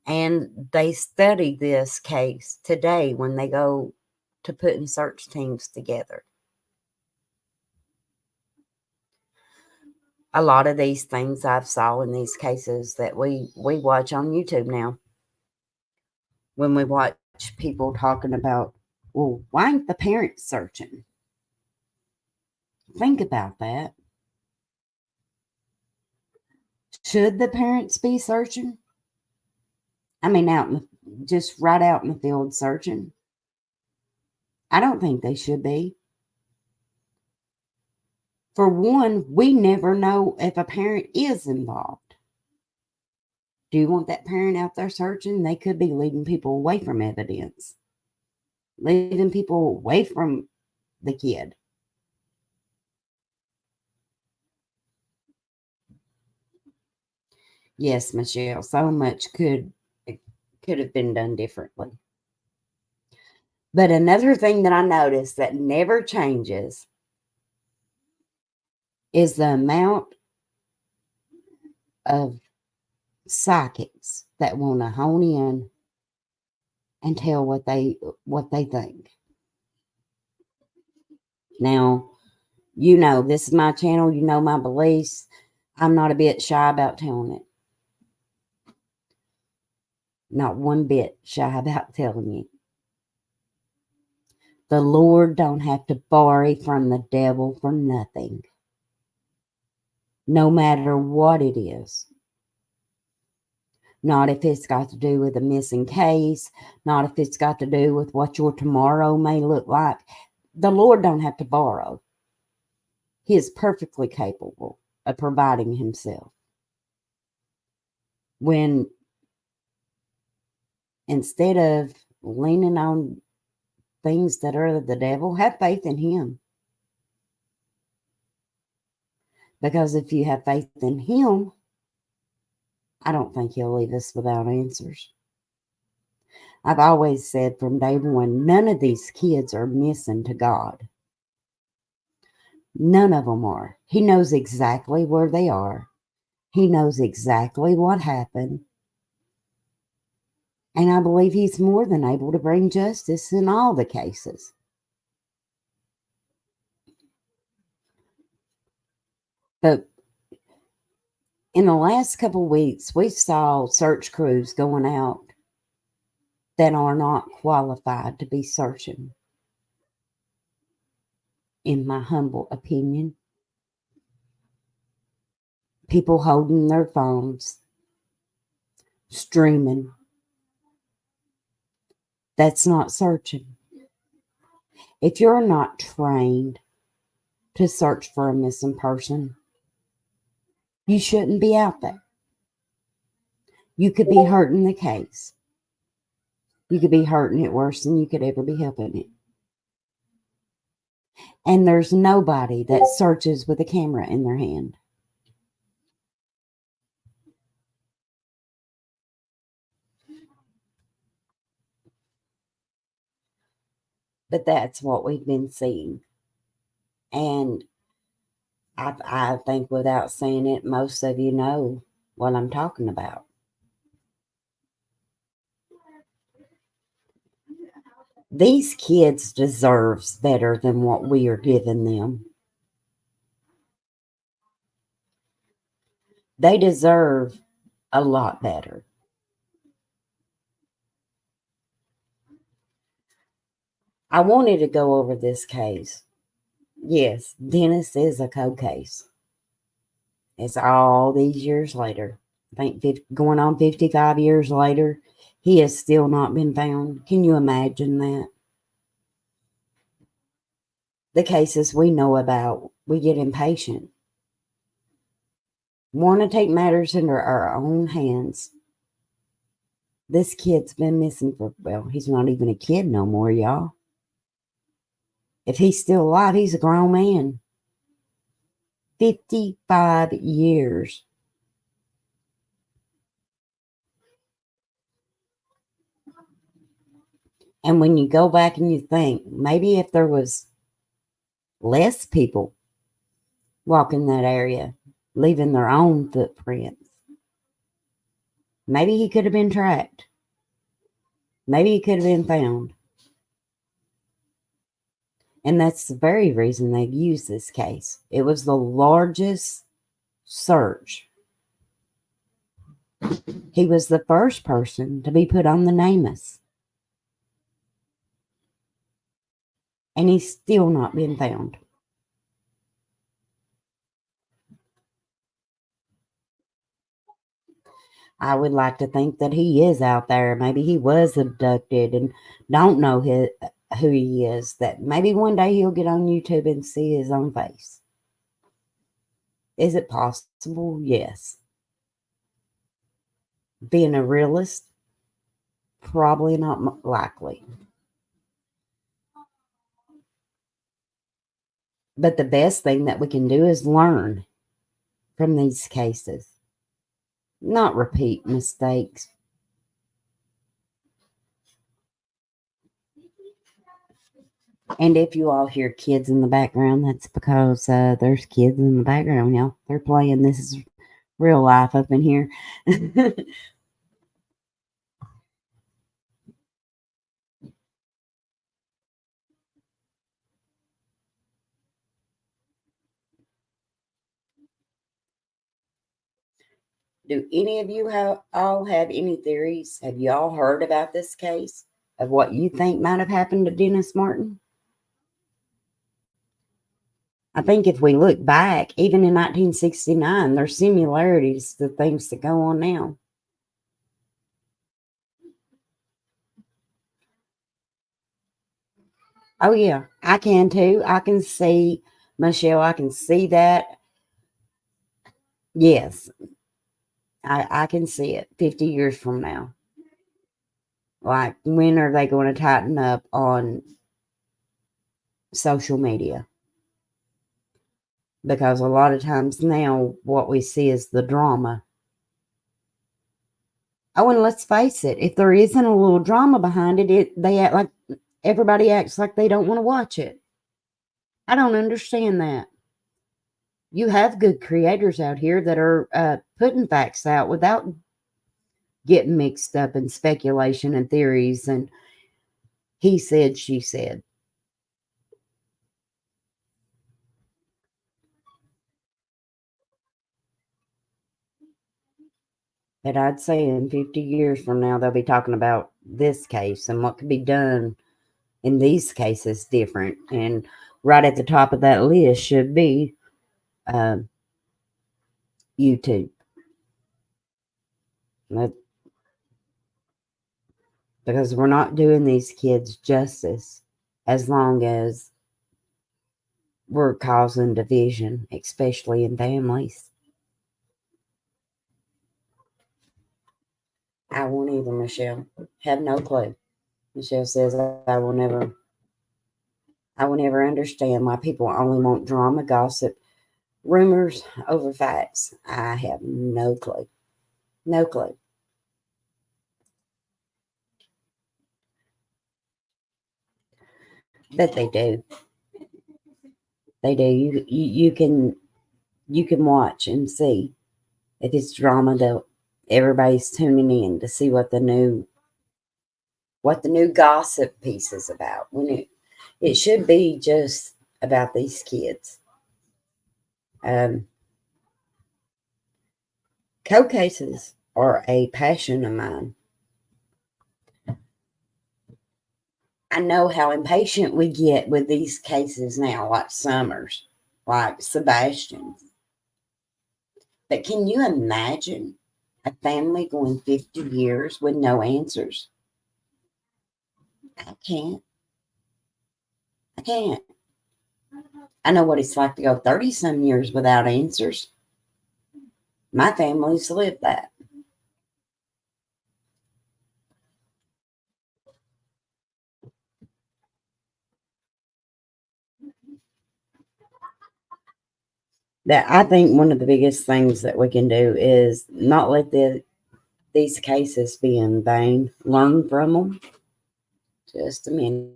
And they study this case today when they go to putting search teams together. A lot of these things I've saw in these cases that we watch on YouTube now. When we watch people talking about, well, why ain't the parents searching? Think about that. Should the parents be searching? I mean, just right out in the field searching. I don't think they should be. For one, we never know if a parent is involved. Do you want that parent out there searching? They could be leading people away from evidence, leading people away from the kid. Yes, Michelle, so much could have been done differently. But another thing that I noticed that never changes is the amount of psychics that want to hone in and tell what they think. Now, you know, this is my channel. You know my beliefs. I'm not a bit shy about telling it. Not one bit shy about telling you. The Lord don't have to borrow from the devil for nothing. No matter what it is. Not if it's got to do with a missing case. Not if it's got to do with what your tomorrow may look like. The Lord don't have to borrow. He is perfectly capable of providing himself. When instead of leaning on things that are the devil, have faith in him. Because if you have faith in him, I don't think he'll leave us without answers. I've always said from day one, none of these kids are missing to God. None of them are. He knows exactly where they are. He knows exactly what happened. And I believe he's more than able to bring justice in all the cases. But in the last couple of weeks, we saw search crews going out that are not qualified to be searching. In my humble opinion. People holding their phones, streaming. That's not searching. If you're not trained to search for a missing person, you shouldn't be out there. You could be hurting the case. You could be hurting it worse than you could ever be helping it. And there's nobody that searches with a camera in their hand. But that's what we've been seeing. And I think without saying it, most of you know what I'm talking about. These kids deserves better than what we are giving them. They deserve a lot better. I wanted to go over this case. Yes, Dennis is a cold case. It's all these years later. I think 50, going on 55 years later, he has still not been found. Can you imagine that? The cases we know about, we get impatient. Want to take matters into our own hands. This kid's been missing for, well, he's not even a kid no more, y'all. If he's still alive, he's a grown man. 55 years. And when you go back and you think, maybe if there was less people walking that area, leaving their own footprints, maybe he could have been tracked. Maybe he could have been found. And that's the very reason they've used this case. It was the largest search. He was the first person to be put on the NamUs. And he's still not been found. I would like to think that he is out there. Maybe he was abducted and don't know who he is. That maybe one day he'll get on YouTube and see his own face. Is it possible? Yes. Being a realist, probably not likely. But the best thing that we can do is learn from these cases, not repeat mistakes. And if you all hear kids in the background, that's because there's kids in the background, y'all. They're playing. This is real life up in here. Do any of you all have any theories? Have you all heard about this case of what you think might have happened to Dennis Martin? I think if we look back, even in 1969, there's similarities to things that go on now. Oh, yeah, I can too. I can see, Michelle, I can see that. Yes, I can see it 50 years from now. Like, when are they going to tighten up on social media? Because a lot of times now what we see is the drama. Oh, and let's face it, if there isn't a little drama behind it, they act like everybody acts like they don't want to watch it. I don't understand that. You have good creators out here that are putting facts out without getting mixed up in speculation and theories and he said, she said. But I'd say in 50 years from now, they'll be talking about this case and what could be done in these cases different. And right at the top of that list should be YouTube. Because we're not doing these kids justice as long as we're causing division, especially in families. I won't either, Michelle. Have no clue. Michelle says I will never understand why people only want drama, gossip, rumors over facts. I have no clue. No clue. But they do. They do. You can watch and see if it's drama that everybody's tuning in to see what the new gossip piece is about. When it should be just about these kids. Cold cases are a passion of mine. I know how impatient we get with these cases now, like Summers, like Sebastian's. But can you imagine a family going 50 years with no answers? I can't. I can't. I know what it's like to go 30 some years without answers. My family's lived that. That I think one of the biggest things that we can do is not let these cases be in vain. Learn from them. Just a minute.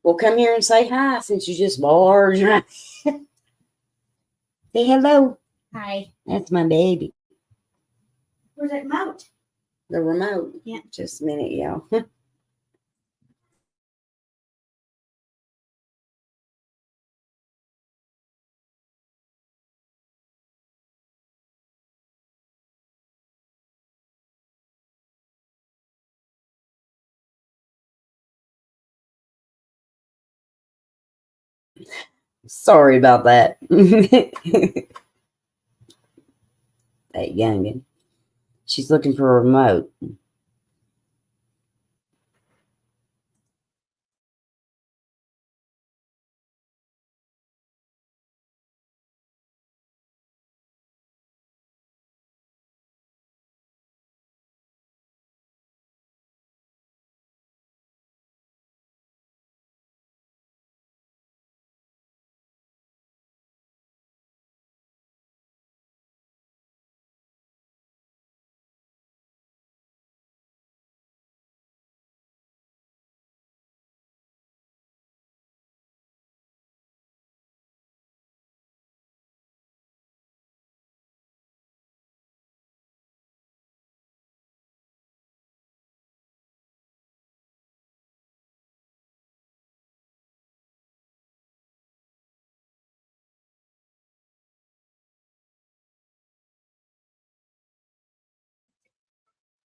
Well, come here and say hi since you just barged. Say hello. Hi. That's my baby. Where's that remote? The remote. Yeah. Just a minute, y'all. Sorry about that. That youngin. She's looking for a remote.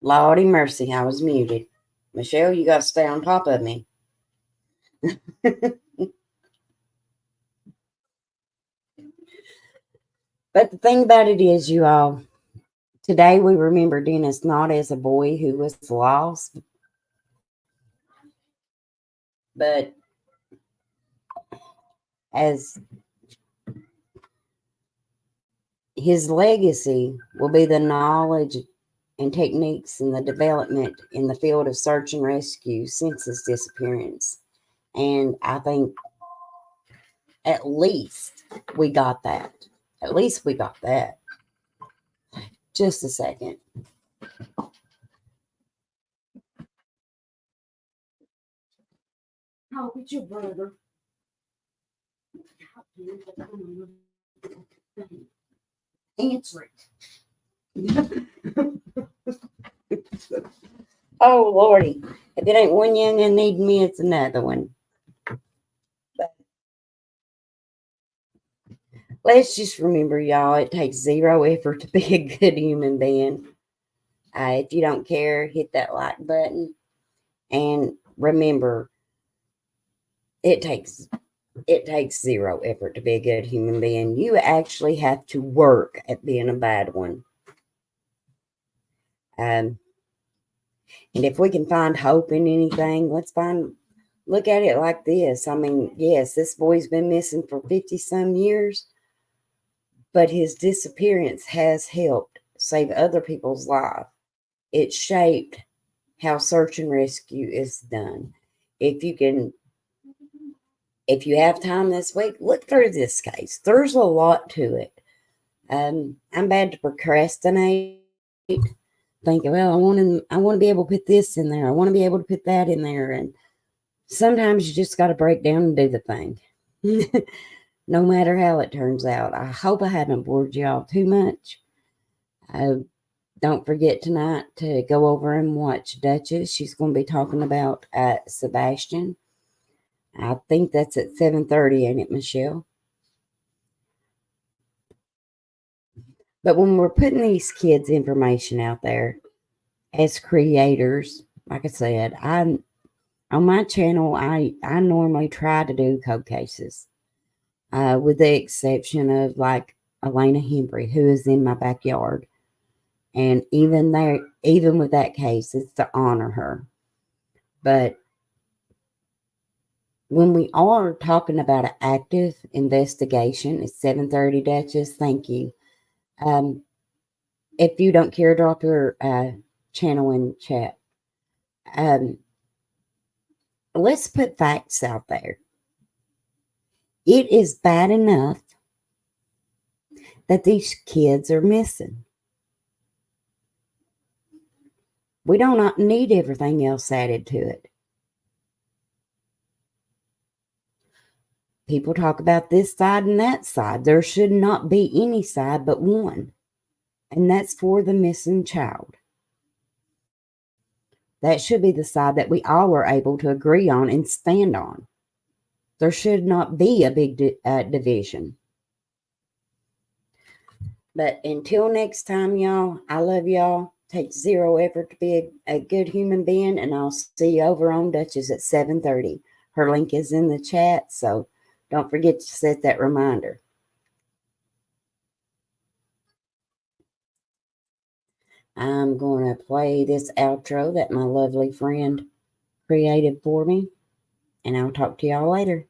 Lordy mercy, I was muted. Michelle, you got to stay on top of me. But the thing about it is, you all, today we remember Dennis not as a boy who was lost, but as his legacy will be the knowledge and techniques and the development in the field of search and rescue since his disappearance. And I think at least we got that. At least we got that. Just a second. Oh, it's your brother. Answer it. Oh, Lordy. If it ain't one young and need me, it's another one. But let's just remember, y'all, it takes zero effort to be a good human being. If you don't care, hit that like button. And remember, it takes zero effort to be a good human being. You actually have to work at being a bad one. And if we can find hope in anything, look at it like this. I mean, yes, this boy's been missing for 50 some years, but his disappearance has helped save other people's lives. It shaped how search and rescue is done. If you have time this week, look through this case. There's a lot to it. I'm bad to procrastinate, thinking, well, I want to be able to put this in there. I want to be able to put that in there. And sometimes you just got to break down and do the thing. No matter how it turns out. I hope I haven't bored y'all too much. Don't forget tonight to go over and watch Duchess. She's going to be talking about Sebastian. I think that's at 7:30, ain't it, Michelle? But when we're putting these kids' information out there as creators, like I said, on my channel, I normally try to do cold cases, with the exception of like Elena Hembry, who is in my backyard. And even with that case, it's to honor her. But when we are talking about an active investigation, it's 7:30, Duchess. Thank you. If you don't care, drop your channel in chat. Let's put facts out there. It is bad enough that these kids are missing. We do not need everything else added to it. People talk about this side and that side. There should not be any side but one, and that's for the missing child. That should be the side that we all are able to agree on and stand on. There should not be a big division. But until next time, y'all, I love y'all. Takes zero effort to be a good human being, and I'll see you over on Duchess at 7:30. Her link is in the chat, so don't forget to set that reminder. I'm going to play this outro that my lovely friend created for me, and I'll talk to y'all later.